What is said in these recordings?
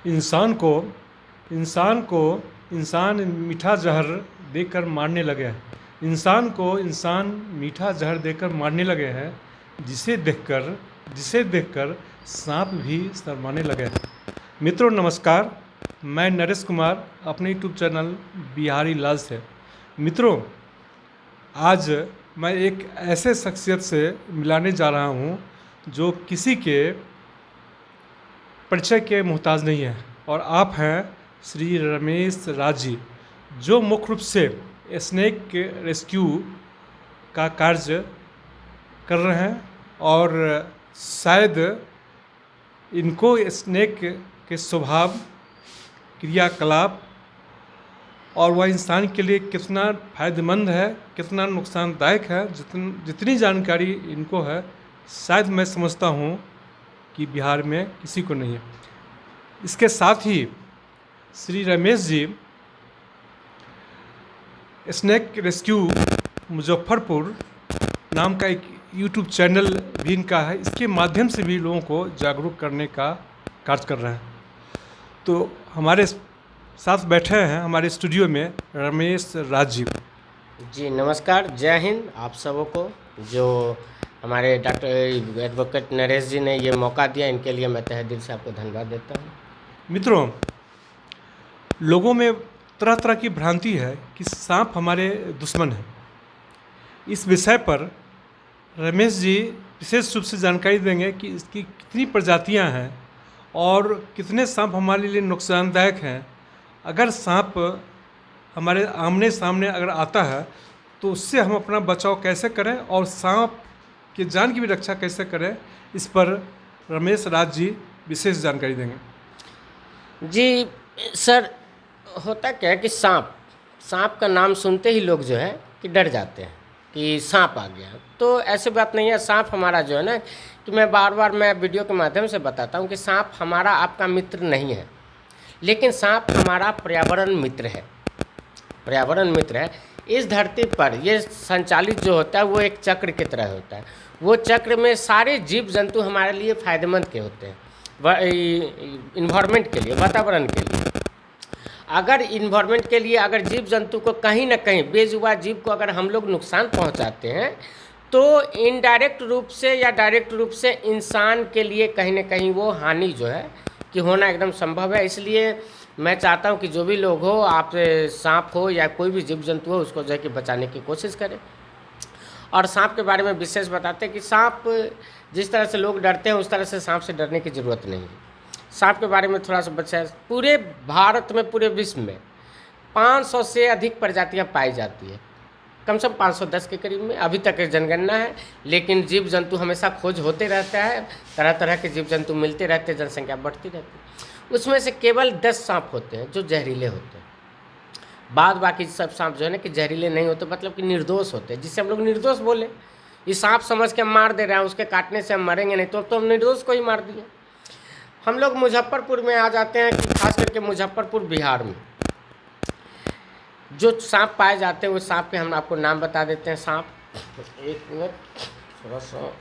इंसान मीठा जहर देकर मारने लगे हैं। इंसान मीठा जहर देकर मारने लगे हैं, जिसे देखकर सांप भी शर्माने लगे हैं। मित्रों नमस्कार, मैं नरेश कुमार अपने यूट्यूब चैनल बिहारी लाल से। मित्रों, आज मैं एक ऐसे शख्सियत से मिलाने जा रहा हूँ जो किसी के परिचय के मोहताज नहीं है, और आप हैं श्री रमेश राज जी, जो मुख्य रूप से स्नेक रेस्क्यू का कार्य कर रहे हैं। और शायद इनको स्नेक के स्वभाव, क्रियाकलाप और वह इंसान के लिए कितना फ़ायदेमंद है, कितना नुकसानदायक है, जितनी जानकारी इनको है, शायद मैं समझता हूँ कि बिहार में किसी को नहीं है। इसके साथ ही श्री रमेश जी स्नेक रेस्क्यू मुजफ्फरपुर नाम का एक यूट्यूब चैनल भी इनका है। इसके माध्यम से भी लोगों को जागरूक करने का कार्य कर रहे हैं। तो हमारे साथ बैठे हैं हमारे स्टूडियो में रमेश राज जी। नमस्कार, जय हिंद आप सबों को। जो हमारे डॉक्टर एडवोकेट नरेश जी ने ये मौका दिया, इनके लिए मैं तहे दिल से आपको धन्यवाद देता हूँ। मित्रों, लोगों में तरह तरह की भ्रांति है कि सांप हमारे दुश्मन हैं। इस विषय पर रमेश जी विशेष रूप से जानकारी देंगे कि इसकी कितनी प्रजातियां हैं और कितने सांप हमारे लिए नुकसानदायक हैं। अगर सांप हमारे आमने सामने अगर आता है तो उससे हम अपना बचाव कैसे करें और सांप की जान की भी रक्षा कैसे करें, इस पर रमेश राज जी विशेष जानकारी देंगे। जी सर, होता क्या है कि सांप का नाम सुनते ही लोग जो है कि डर जाते हैं कि सांप आ गया। तो ऐसी बात नहीं है। सांप हमारा जो है ना, कि मैं बार वीडियो के माध्यम से बताता हूँ कि सांप हमारा आपका मित्र नहीं है, लेकिन सांप हमारा पर्यावरण मित्र है। पर्यावरण मित्र है। इस धरती पर ये संचालित जो होता है वो एक चक्र की तरह होता है। वो चक्र में सारे जीव जंतु हमारे लिए फ़ायदेमंद के होते हैं, इन्वायरमेंट के लिए, वातावरण के लिए। अगर इन्वायरमेंट के लिए अगर जीव जंतु को कहीं ना कहीं, बेजुबान जीव को अगर हम लोग नुकसान पहुंचाते हैं, तो इनडायरेक्ट रूप से या डायरेक्ट रूप से इंसान के लिए कहीं ना कहीं वो हानि जो है कि होना एकदम संभव है। इसलिए मैं चाहता हूं कि जो भी लोग हो, आप सांप हो या कोई भी जीव जंतु हो, उसको जो है कि बचाने की कोशिश करें। और सांप के बारे में विशेष बताते हैं कि सांप जिस तरह से लोग डरते हैं उस तरह से सांप से डरने की ज़रूरत नहीं है। सांप के बारे में थोड़ा सा बच्चा, पूरे भारत में, पूरे विश्व में 500 से अधिक प्रजातियां पाई जाती है। कम से कम 510 के करीब में अभी तक जनगणना है, लेकिन जीव जंतु हमेशा खोज होते रहता है। तरह तरह के जीव जंतु मिलते रहते हैं, जनसंख्या बढ़ती रहती है। उसमें से केवल 10 सांप होते हैं जो जहरीले होते हैं। बाकी सब सांप जो है ना कि जहरीले नहीं होते, मतलब कि निर्दोष होते हैं, जिससे हम लोग निर्दोष बोले। ये सांप समझ के हम मार दे रहे हैं, उसके काटने से हम मरेंगे नहीं, तो हम निर्दोष को ही मार दिए। हम लोग मुजफ्फरपुर में आ जाते हैं कि खास करके मुजफ्फरपुर बिहार में जो सांप पाए जाते हैं, वो सांप के हम आपको नाम बता देते हैं। सांप, एक मिनट थोड़ा सा,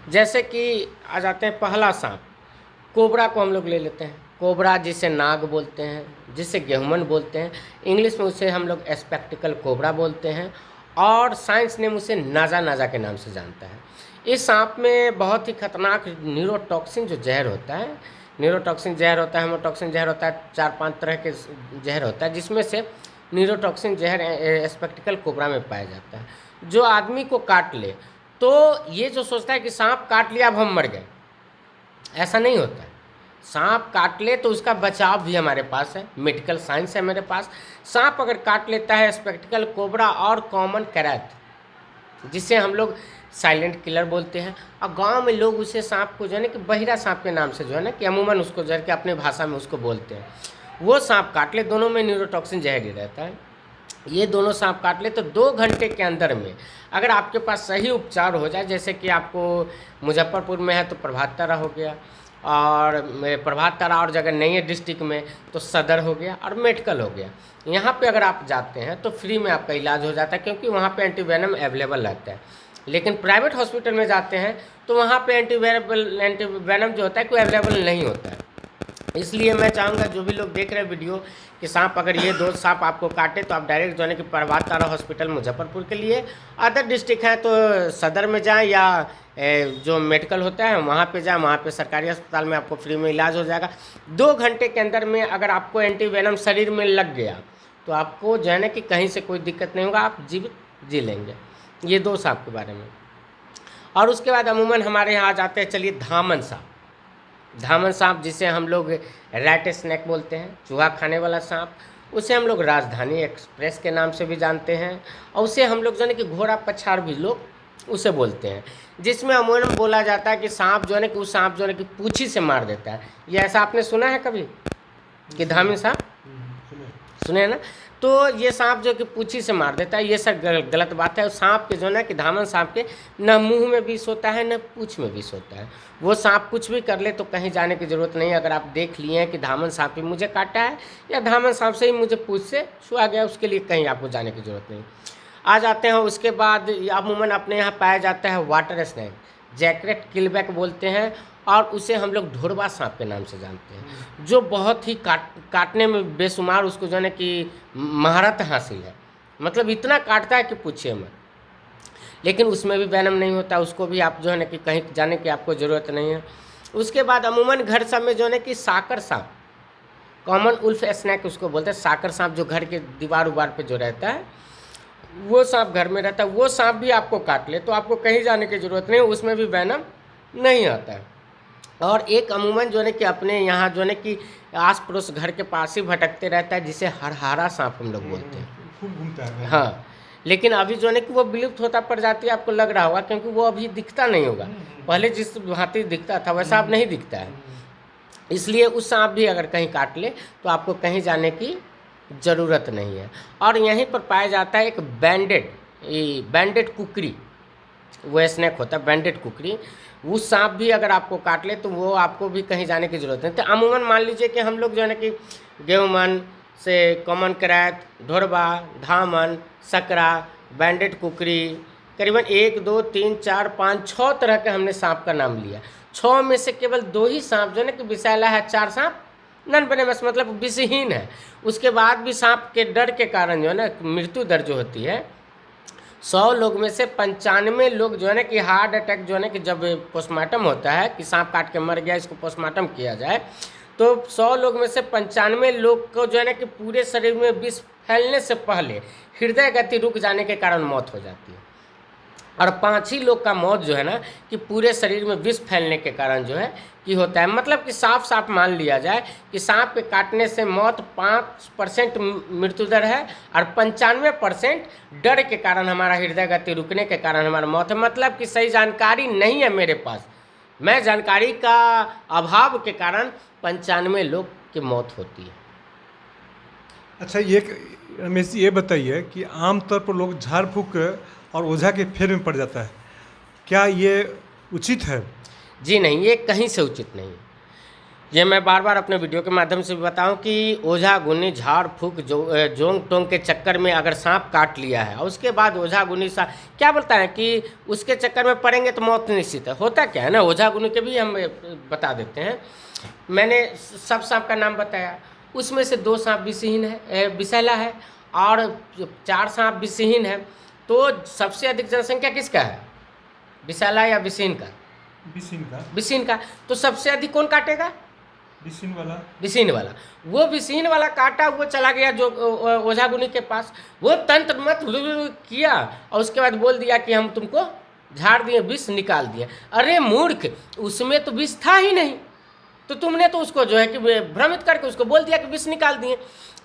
जैसे कि आ जाते हैं पहला सांप, कोबरा को हम लोग ले लेते हैं। कोबरा जिसे नाग बोलते हैं, जिसे गेहूमन बोलते हैं, इंग्लिश में उसे हम लोग स्पेक्टिकल कोबरा बोलते हैं, और साइंस नेम उसे नाजा के नाम से जानता है। इस सांप में बहुत ही खतरनाक न्यूरोटॉक्सिन जो जहर होता है, न्यूरोटॉक्सिन जहर होता है, हेमोटॉक्सिन जहर होता है, 4-5 तरह के जहर होता है, जिसमें से न्यूरोटॉक्सिन जहर स्पेक्टिकल कोबरा में पाया जाता है। जो आदमी को काट ले तो ये जो सोचता है कि सांप काट लिया अब हम मर गए, ऐसा नहीं होता है। सांप काट ले तो उसका बचाव भी हमारे पास है, मेडिकल साइंस है मेरे पास। सांप अगर काट लेता है स्पेक्टिकल कोबरा और कॉमन कैरेट, जिसे हम लोग साइलेंट किलर बोलते हैं, और गांव में लोग उसे सांप को जो है ना कि बहिरा सांप के नाम से जो है ना कि अमूमन उसको जो है कि अपने भाषा में उसको बोलते हैं, वो सांप काट ले, दोनों में न्यूरोटॉक्सिन जहर ही रहता है। ये दोनों सांप काट ले तो 2 घंटे के अंदर में अगर आपके पास सही उपचार हो जाए, जैसे कि आपको मुजफ्फरपुर में है तो प्रभात तारा हो गया, और प्रभात तारा और जगह नहीं है डिस्ट्रिक्ट में तो सदर हो गया और मेडिकल हो गया। यहाँ पे अगर आप जाते हैं तो फ्री में आपका इलाज हो जाता है, क्योंकि वहाँ पे एंटीवेनम अवेलेबल रहता है। लेकिन प्राइवेट हॉस्पिटल में जाते हैं तो वहाँ पे एंटीवेनम जो होता है कोई अवेलेबल नहीं होता है। इसलिए मैं चाहूँगा जो भी लोग देख रहे हैं वीडियो कि सांप अगर ये 2 सांप आपको काटे तो आप डायरेक्ट जो है कि प्रभात तारा हॉस्पिटल मुजफ्फरपुर के लिए, अदर डिस्ट्रिक्ट है तो सदर में जाएं या जो मेडिकल होता है वहाँ पे जाएं, वहाँ पे सरकारी अस्पताल में आपको फ्री में इलाज हो जाएगा। 2 घंटे के अंदर में अगर आपको एंटीवेनम शरीर में लग गया तो आपको जो है ना कि कहीं से कोई दिक्कत नहीं होगा, आप जीवित जी लेंगे। ये 2 सांप के बारे में। और उसके बाद अमूमन हमारे यहाँ आ जाते हैं, चलिए धामन सांप। धामन सांप जिसे हम लोग रैट स्नैक बोलते हैं, चूहा खाने वाला सांप, उसे हम लोग राजधानी एक्सप्रेस के नाम से भी जानते हैं, और उसे हम लोग जो है कि घोड़ा पछाड़ भी लोग उसे बोलते हैं, जिसमें अमूमन बोला जाता है कि सांप जो है कि उस सांप जो है कि पूंछी से मार देता है। ये ऐसा आपने सुना है कभी कि धामन सांप सुने हैं ना? तो ये सांप जो कि पूंछी से मार देता है, ये सब गलत बात है। सांप के जो है ना कि धामन सांप के न मुंह में विष होता है न पूंछ में विष होता है। वो सांप कुछ भी कर ले तो कहीं जाने की ज़रूरत नहीं है। अगर आप देख लिए हैं कि धामन सांप ही मुझे काटा है या धामन सांप से ही मुझे पूंछ से छुआ गया, उसके लिए कहीं आपको जाने की ज़रूरत नहीं। आ जाते हैं उसके बाद अमूमन अपने यहाँ पाया जाता है वाटर स्नैक, जैकरेट किलबैक बोलते हैं, और उसे हम लोग ढोरबा सांप के नाम से जानते हैं, जो बहुत ही काटने में बेशुमार उसको जो है कि महारत हासिल है। मतलब इतना काटता है कि पूछिए मत। लेकिन उसमें भी वेनम नहीं होता, उसको भी आप जो है ना कि कहीं जाने की आपको ज़रूरत नहीं है। उसके बाद अमूमन घर सब में जो है कि साकर सांप, कॉमन उल्फ स्नैक उसको बोलते हैं, साकर सांप जो घर के दीवार उबार पे जो रहता है वो सांप घर में रहता है। वो सांप भी आपको काट ले तो आपको कहीं जाने की ज़रूरत नहीं, उसमें भी वेनम नहीं आता है। और एक अमूमन जो है कि अपने यहाँ जो है कि आस पड़ोस घर के पास ही भटकते रहता है, जिसे हरहारा सांप हम लोग बोलते हैं, खूब घूमता है। हाँ, लेकिन अभी जो है कि वो विलुप्त होता प्रजाति आपको लग रहा होगा, क्योंकि वो अभी दिखता नहीं होगा। पहले जिस भांति दिखता था वैसा अब नहीं दिखता है। इसलिए उस सांप भी अगर कहीं काट ले तो आपको कहीं जाने की ज़रूरत नहीं है। और यहीं पर पाया जाता है एक बैंडेड कुकरी, वो स्नैक होता है बैंडेड कुकरी। वो सांप भी अगर आपको काट ले तो वो आपको भी कहीं जाने की ज़रूरत नहीं। तो अमूमन मान लीजिए कि हम लोग जो है ना कि गेहूँमन से कॉमन करैत, ढोरबा, धामन, सकरा, बैंडेड कुकरी, करीबन 1 2 3 4 5 6 तरह के हमने सांप का नाम लिया। 6 में से केवल 2 ही सांप जो है ना कि विषैला है, 4 सांप नन वेनेमस मतलब विषहीन है। उसके बाद भी सांप के डर के कारण जो है ना मृत्यु दर जो होती है, 100 लोग में से 95 लोग जो है ना कि हार्ट अटैक जो है ना कि जब पोस्टमार्टम होता है कि सांप काट के मर गया, इसको पोस्टमार्टम किया जाए, तो 100 लोग में से 95 लोग को जो है ना कि पूरे शरीर में विष फैलने से पहले हृदय गति रुक जाने के कारण मौत हो जाती है। और 5 ही लोग का मौत जो है ना कि पूरे शरीर में विष फैलने के कारण जो है कि होता है। मतलब कि साफ मान लिया जाए कि सांप के काटने से मौत 5% मृत्यु दर है और 95% डर के कारण, हमारा हृदय गति रुकने के कारण हमारा मौत है। मतलब कि सही जानकारी नहीं है मेरे पास, मैं जानकारी का अभाव के कारण 95 लोग की मौत होती है। अच्छा, ये रमेश जी ये बताइए कि आमतौर पर लोग झाड़ फूक और ओझा के फेर में पड़ जाता है, क्या ये उचित है? जी नहीं, ये कहीं से उचित नहीं। ये मैं बार बार अपने वीडियो के माध्यम से भी बताऊं कि ओझा गुनी झाड़ फूक जोंग टोंग के चक्कर में अगर सांप काट लिया है और उसके बाद ओझा गुनी सा क्या बोलता है कि उसके चक्कर में पड़ेंगे तो मौत निश्चित है। होता क्या है ना, ओझा गुनी के भी हम बता देते हैं। मैंने सब सांप का नाम बताया, उसमें से 2 सांप विषहीन है, विषैला है, और 4 सांप विषहीन है। तो सबसे अधिक जनसंख्या किसका है, विषैला या विषहीन का? विषहीन का। तो सबसे अधिक कौन काटेगा? विषहीन वाला। वो विषहीन वाला काटा, वो चला गया जो ओझा गुनी के पास, वो तंत्र मत किया और उसके बाद बोल दिया कि हम तुमको झाड़ दिए, विष निकाल दिए। अरे मूर्ख, उसमें तो विष था ही नहीं, तो तुमने तो उसको जो है कि भ्रमित करके उसको बोल दिया कि विष निकाल दिए।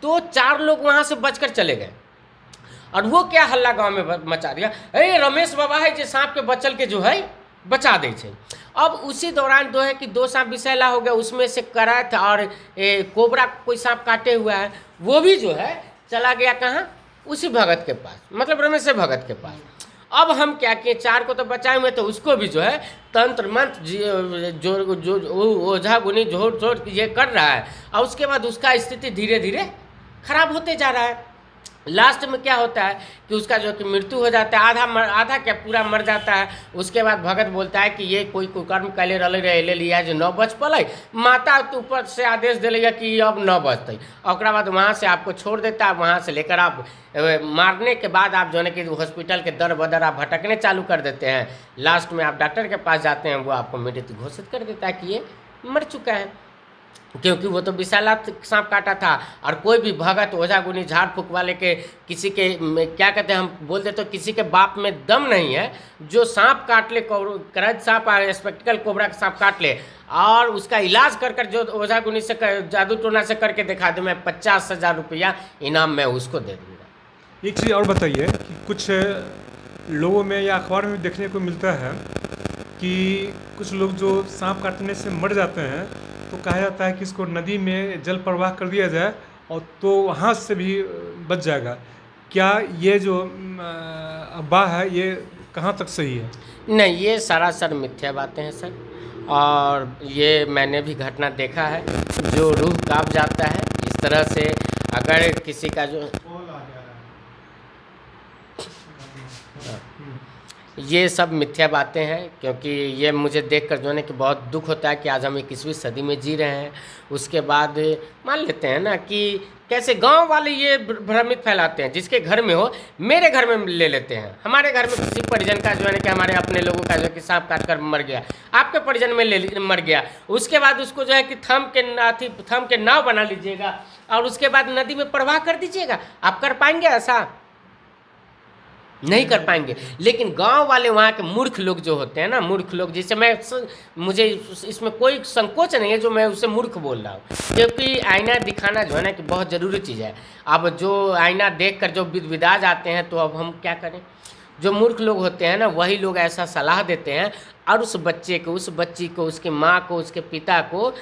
तो 4 लोग वहाँ से बचकर चले गए और वो क्या हल्ला गांव में मचा दिया, अरे रमेश बाबा है जो सांप के बचल के जो है बचा दे छे। अब उसी दौरान जो है कि 2 सांप विषैला हो गया, उसमें से करैत और कोबरा कोई सांप काटे हुआ है, वो भी जो है चला गया कहाँ, उसी भगत के पास, मतलब रमेश भगत के पास। अब हम क्या किए, 4 को तो बचाए हुए, तो उसको भी जो है तंत्र मंत्र जो ओझा गुनी जोड़ जोड़ ये कर रहा है और उसके बाद उसका स्थिति धीरे धीरे खराब होते जा रहा है। लास्ट में क्या होता है कि उसका जो कि मृत्यु हो जाता है, आधा क्या पूरा मर जाता है। उसके बाद भगत बोलता है कि ये कोई कुकर्म कैले रहे ले लिया जो 9 बज पल, माता तो ऊपर से आदेश दे लिया कि अब 9 बजते, और बाद वहाँ से आपको छोड़ देता है। वहाँ से लेकर आप मारने के बाद आप जो है कि हॉस्पिटल के दर बदर आप भटकने चालू कर देते हैं। लास्ट में आप डॉक्टर के पास जाते हैं, वो आपको मृत घोषित कर देता है कि ये मर चुका है, क्योंकि वो तो विषाक्त सांप काटा था। और कोई भी भगत ओझा गुनी झाड़ फूक वाले के किसी के क्या कहते हैं, हम बोल देते तो किसी के बाप में दम नहीं है जो सांप काट ले, करज सांप स्पेक्टिकल कोबरा का सांप काट ले और उसका इलाज कर जो ओझा गुनी से जादू टोना से करके दिखा दे, मैं 50,000 रुपया इनाम मैं उसको दे दूँगा। एक चीज़ और बताइए कि कुछ लोगों में या अखबार में देखने को मिलता है कि कुछ लोग जो सांप काटने से मर जाते हैं तो कहा जाता है कि इसको नदी में जल प्रवाह कर दिया जाए और तो वहाँ से भी बच जाएगा। क्या ये जो अफवाह है ये कहाँ तक सही है? नहीं, ये सरासर मिथ्या बातें हैं सर, और ये मैंने भी घटना देखा है। जो रूह कांप जाता है इस तरह से, अगर किसी का जो ये सब मिथ्या बातें हैं, क्योंकि ये मुझे देखकर जो है कि बहुत दुख होता है कि आज हम 21वीं सदी में जी रहे हैं। उसके बाद मान लेते हैं ना कि कैसे गांव वाले ये भ्रमित फैलाते हैं, जिसके घर में हो मेरे घर में ले लेते हैं। हमारे घर में किसी परिजन का जो है कि हमारे अपने लोगों का जो है कि सांप काट कर मर गया, आपके परिजन में मर गया, उसके बाद उसको जो है कि थम के नाव बना लीजिएगा और उसके बाद नदी में प्रवाह कर दीजिएगा। आप कर पाएंगे ऐसा? नहीं कर पाएंगे। लेकिन गांव वाले वहाँ के मूर्ख लोग जो होते हैं ना, मूर्ख लोग, जिसे मुझे इसमें कोई संकोच नहीं है जो मैं उससे मूर्ख बोल रहा हूँ, क्योंकि आईना दिखाना जो है ना कि बहुत ज़रूरी चीज़ है। अब जो आईना देखकर जो विदा जाते हैं तो अब हम क्या करें? जो मूर्ख लोग होते हैं ना वही लोग ऐसा सलाह देते हैं और उस बच्चे को, उस बच्ची को, उसकी माँ को, उसके पिता को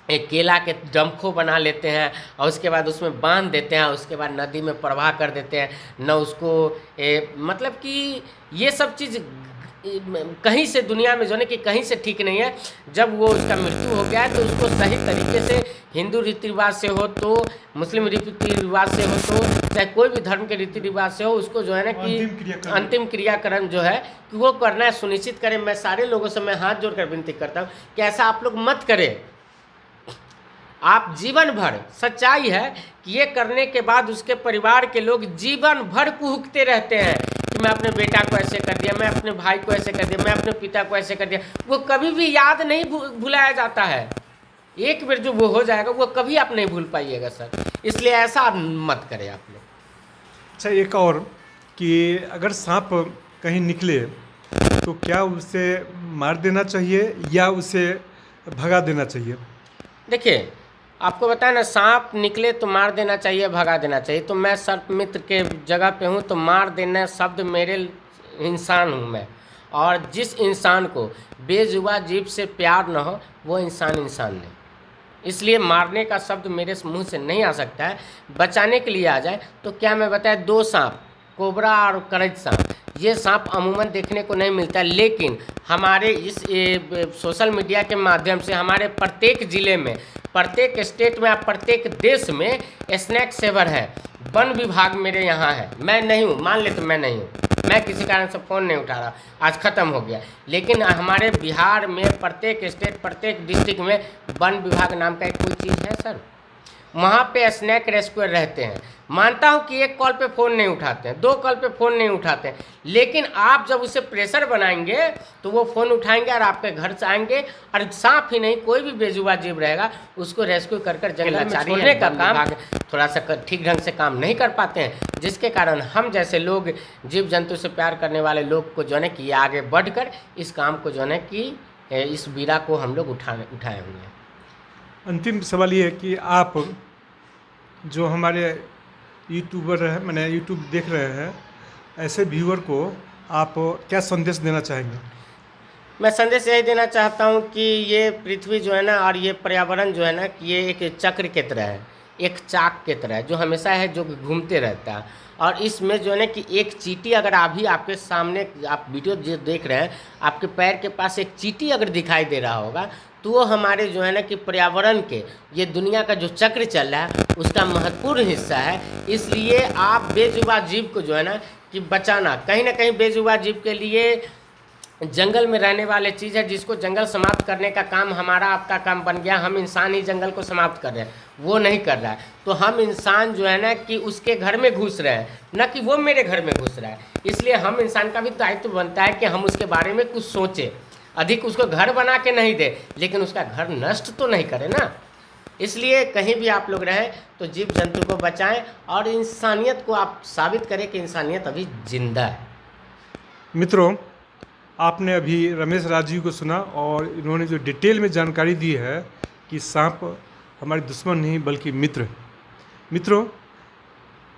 एक केला के डंखो बना लेते हैं और उसके बाद उसमें बांध देते हैं, उसके बाद नदी में प्रवाह कर देते हैं। न उसको मतलब कि ये सब चीज़ कहीं से दुनिया में जो है कि कहीं से ठीक नहीं है। जब वो उसका मृत्यु हो गया है तो उसको सही तरीके से, हिंदू रीति रिवाज से हो तो, मुस्लिम रीति रिवाज से हो तो, चाहे कोई भी धर्म के रीति रिवाज से हो, उसको जो है ना कि अंतिम क्रियाक्रम जो है कि वो करना है, सुनिश्चित करें। मैं सारे लोगों से मैं हाथ जोड़कर विनती करता हूँ कि ऐसा आप लोग मत करें। आप जीवन भर, सच्चाई है कि ये करने के बाद उसके परिवार के लोग जीवन भर कुहकते रहते हैं कि मैं अपने बेटा को ऐसे कर दिया, मैं अपने भाई को ऐसे कर दिया, मैं अपने पिता को ऐसे कर दिया। वो कभी भी याद नहीं भुलाया जाता है। एक बार जो वो हो जाएगा वो कभी आप नहीं भूल पाइएगा सर, इसलिए ऐसा आप मत करें आप लोग। अच्छा, एक और कि अगर सांप कहीं निकले तो क्या उसे मार देना चाहिए या उसे भगा देना चाहिए? देखिए, आपको बताया ना, सांप निकले तो मार देना चाहिए, भगा देना चाहिए। तो मैं सर्प मित्र के जगह पे हूँ तो मार देना शब्द मेरे, इंसान हूँ मैं, और जिस इंसान को बेजुबा जीव से प्यार न हो वो इंसान नहीं। इसलिए मारने का शब्द मेरे मुंह से नहीं आ सकता है। बचाने के लिए आ जाए तो क्या मैं बताया, 2 सांप, कोबरा और करज सांप, ये सांप अमूमन देखने को नहीं मिलता, लेकिन हमारे इस सोशल मीडिया के माध्यम से हमारे प्रत्येक ज़िले में, प्रत्येक स्टेट में, प्रत्येक देश में स्नैक सेवर है। वन विभाग मेरे यहाँ है, मैं नहीं हूँ, मान ले तो मैं नहीं हूँ, मैं किसी कारण से फ़ोन नहीं उठा रहा, आज ख़त्म हो गया। लेकिन हमारे बिहार में प्रत्येक स्टेट, प्रत्येक डिस्ट्रिक्ट में वन विभाग नाम का एक कोई चीज़ है सर, वहाँ पे स्नैक रेस्क्यूअर रहते हैं। मानता हूँ कि 1 कॉल पे फ़ोन नहीं उठाते हैं, 2 कॉल पे फ़ोन नहीं उठाते हैं, लेकिन आप जब उसे प्रेशर बनाएंगे तो वो फ़ोन उठाएंगे और आपके घर से आएंगे, और सांप ही नहीं कोई भी बेजुबा जीव रहेगा उसको रेस्क्यू कर जंगल में छोड़ने का काम थोड़ा सा ठीक ढंग से काम नहीं कर पाते हैं, जिसके कारण हम जैसे लोग, जीव जंतु से प्यार करने वाले लोग को जो है कि आगे बढ़कर इस काम को जो है कि इस बीड़ा को हम लोग उठाए हुए हैं। अंतिम सवाल ये है कि आप जो हमारे यूट्यूबर हैं, मैंने यूट्यूब देख रहे हैं, ऐसे व्यूअर को आप क्या संदेश देना चाहेंगे? मैं संदेश यही देना चाहता हूँ कि ये पृथ्वी जो है ना और ये पर्यावरण जो है ना कि ये एक चक्र की तरह है। एक चाक के तरह जो हमेशा है जो घूमते रहता है। और इसमें जो है ना कि एक चींटी अगर अभी आपके सामने आप वीडियो जो देख रहे हैं, आपके पैर के पास एक चींटी अगर दिखाई दे रहा होगा, तो वो हमारे जो है ना कि पर्यावरण के, ये दुनिया का जो चक्र चल रहा है उसका महत्वपूर्ण हिस्सा है। इसलिए आप बेजुबान जीव को जो है ना कि बचाना, कहीं ना कहीं बेजुबान जीव के लिए जंगल में रहने वाले चीज़ है, जिसको जंगल समाप्त करने का काम हमारा आपका काम बन गया। हम इंसान ही जंगल को समाप्त कर रहे हैं, वो नहीं कर रहा है। तो हम इंसान जो है ना कि उसके घर में घुस रहे हैं, न कि वो मेरे घर में घुस रहा है। इसलिए हम इंसान का भी दायित्व बनता है कि हम उसके बारे में कुछ सोचें, अधिक उसको घर बना के नहीं दे, लेकिन उसका घर नष्ट तो नहीं करे ना। इसलिए कहीं भी आप लोग रहें तो जीव जंतु को बचाएं और इंसानियत को आप साबित करें कि इंसानियत अभी जिंदा है। मित्रों, आपने अभी रमेश राजी को सुना और इन्होंने जो डिटेल में जानकारी दी है कि सांप हमारे दुश्मन नहीं बल्कि मित्र। मित्रों,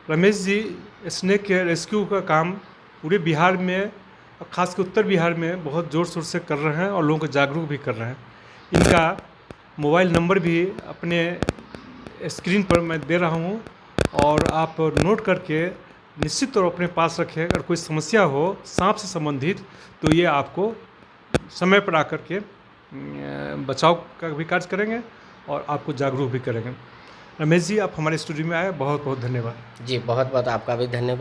रमेश जी स्नेक के रेस्क्यू का काम पूरे बिहार में, खासकर उत्तर बिहार में बहुत ज़ोर शोर से कर रहे हैं और लोगों को जागरूक भी कर रहे हैं। इनका मोबाइल नंबर भी अपने स्क्रीन पर मैं दे रहा हूँ और आप नोट करके निश्चित तौर अपने पास रखें। अगर कोई समस्या हो सांप से संबंधित तो ये आपको समय पर आकर के बचाव का भी कार्य करेंगे और आपको जागरूक भी करेंगे। रमेश जी, आप हमारे स्टूडियो में आए, बहुत बहुत धन्यवाद। जी बहुत बहुत आपका भी धन्यवाद।